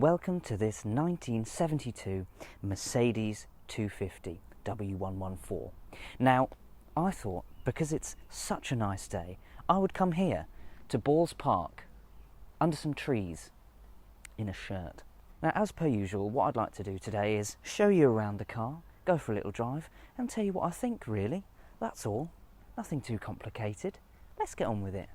and welcome to this 1972 Mercedes 250 W114. Now, I thought because it's such a nice day, I would come here to Balls Park under some trees in a shirt. Now, as per usual, what I'd like to do today is show you around the car, go for a little drive and tell you what I think, really. That's all. Nothing too complicated. Let's get on with it.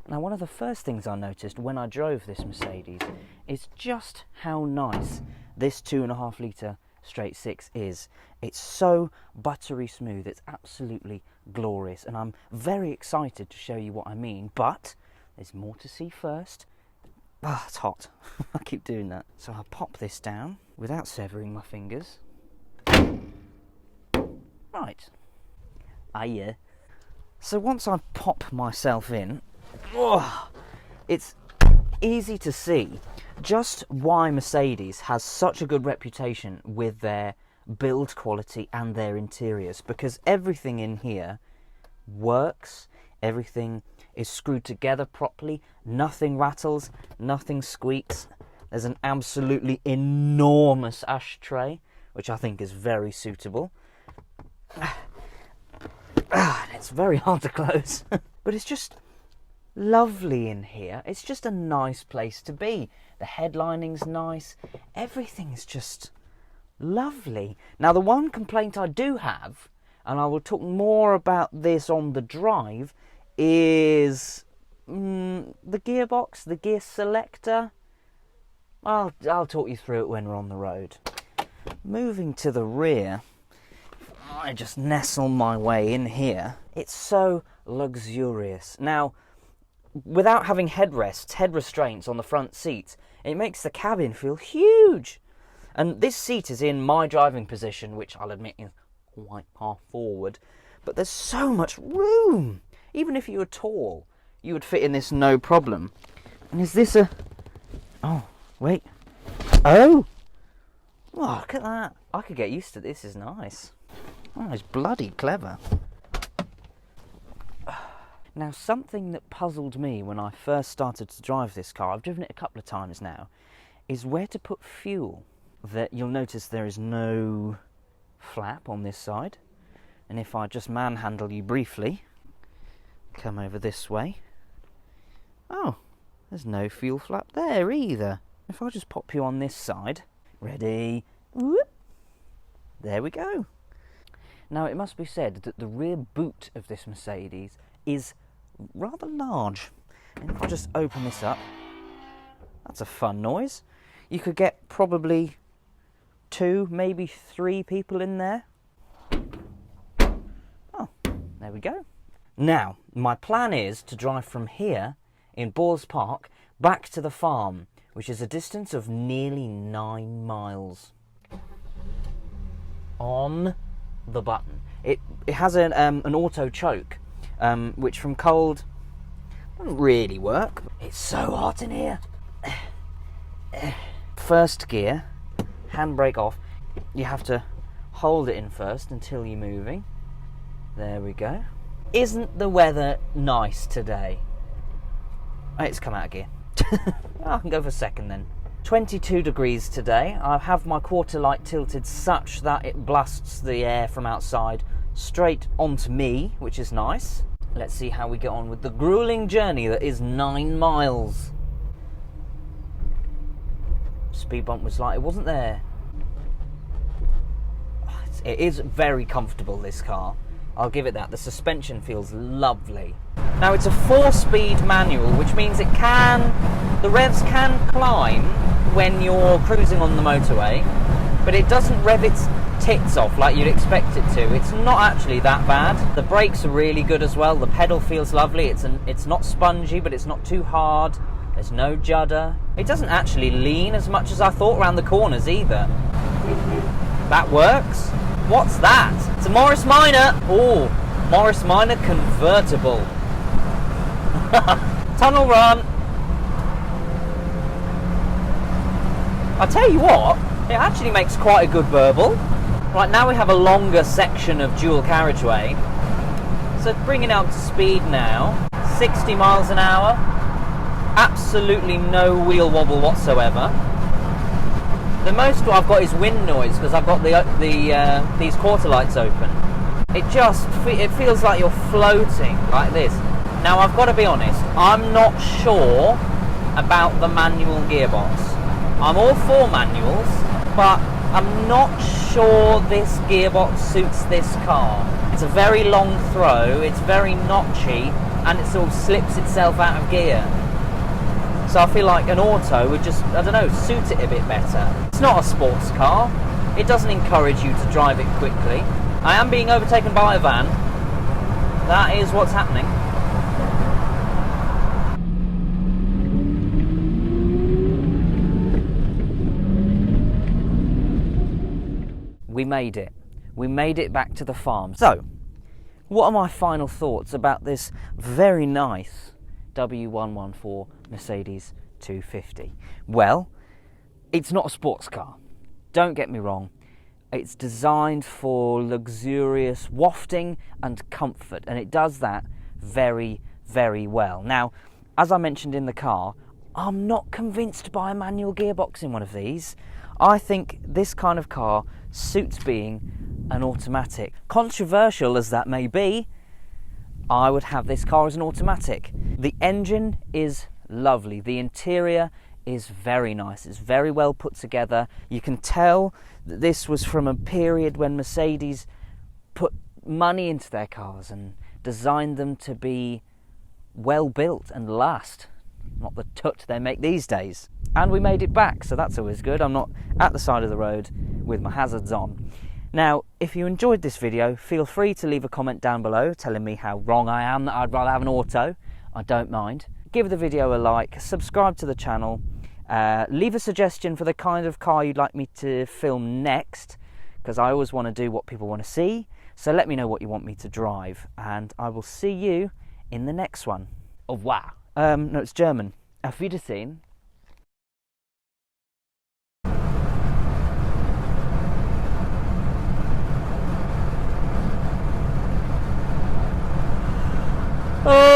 Now, one of the first things I noticed when I drove this Mercedes is just how nice this 2.5 litre straight six is. It's so buttery smooth, it's absolutely glorious, and I'm very excited to show you what I mean, but there's more to see first. Ah, it's hot. I keep doing that. So I'll pop this down without severing my fingers. Right. Yeah. So once I pop myself in, it's easy to see just why Mercedes has such a good reputation with their build quality and their interiors, because everything in here works, everything is screwed together properly, nothing rattles, nothing squeaks. There's an absolutely enormous ashtray, which I think is very suitable. It's very hard to close, but it's just lovely in here. It's just a nice place to be. The headlining's nice. Everything's just lovely. Now, the one complaint I do have, and I will talk more about this on the drive, is the gearbox, the gear selector. I'll talk you through it when we're on the road. Moving to the rear, I just nestle my way in here. It's so luxurious. Now, without having headrests, head restraints on the front seats, it makes the cabin feel huge. And this seat is in my driving position, which I'll admit is quite far forward, but there's so much room. Even if you were tall, you would fit in this no problem. And is this a... Oh, wait. Oh, look at that. I could get used to this. This is nice. Oh, it's bloody clever. Now, something that puzzled me when I first started to drive this car, I've driven it a couple of times now, is where to put fuel. That you'll notice there is no flap on this side. And if I just manhandle you briefly, come over this way. Oh, there's no fuel flap there either. If I just pop you on this side, ready, whoop, there we go. Now, it must be said that the rear boot of this Mercedes is rather large. And if I just open this up, that's a fun noise. You could get probably 2, maybe 3 people in there. Oh, there we go. Now, my plan is to drive from here in Balls Park back to the farm, which is a distance of nearly 9 miles. On the button. It has an auto choke, which from cold doesn't really work. It's so hot in here. First gear, handbrake off. You have to hold it in first until you're moving. There we go. Isn't the weather nice today? It's come out of gear. I can go for second then. 22 degrees today. I have my quarter light tilted such that it blasts the air from outside straight onto me, which is nice. Let's see how we get on with the grueling journey that is 9 miles. Speed bump was like it wasn't there. It is very comfortable, this car. I'll give it that. The suspension feels lovely. Now, it's a 4-speed manual, which means the revs can climb when you're cruising on the motorway, but it doesn't rev its tits off like you'd expect it to. It's not actually that bad. The brakes are really good as well. The pedal feels lovely. It's not spongy, but it's not too hard. There's no judder. It doesn't actually lean as much as I thought around the corners either. That works. What's that? It's a Morris Minor. Oh, Morris Minor convertible. Tunnel run. I'll tell you what, it actually makes quite a good burble. Right, now we have a longer section of dual carriageway. So bringing out to speed now, 60 miles an hour. Absolutely no wheel wobble whatsoever. The most I've got is wind noise because I've got these quarter lights open. It feels like you're floating like this. Now I've got to be honest, I'm not sure about the manual gearbox. I'm all for manuals, but I'm not sure this gearbox suits this car. It's a very long throw, it's very notchy, and it sort of slips itself out of gear. So I feel like an auto would just, I don't know, suit it a bit better. It's not a sports car. It doesn't encourage you to drive it quickly. I am being overtaken by a van. That is what's happening. We made it. We made it back to the farm. So, what are my final thoughts about this very nice W114 Mercedes 250? Well, it's not a sports car. Don't get me wrong. It's designed for luxurious wafting and comfort, and it does that very, very well. Now, as I mentioned in the car, I'm not convinced by a manual gearbox in one of these. I think this kind of car suits being an automatic. Controversial as that may be, I would have this car as an automatic. The engine is lovely. The interior is very nice. It's very well put together. You can tell that this was from a period when Mercedes put money into their cars and designed them to be well built and last. Not the tut they make these days. And we made it back, so that's always good. I'm not at the side of the road with my hazards on. Now, if you enjoyed this video, feel free to leave a comment down below telling me how wrong I am, that I'd rather have an auto. I don't mind. Give the video a like, subscribe to the channel, leave a suggestion for the kind of car you'd like me to film next, because I always want to do what people want to see. So let me know what you want me to drive, and I will see you in the next one. Au revoir. No, it's German. Auf Wiedersehen. Oh!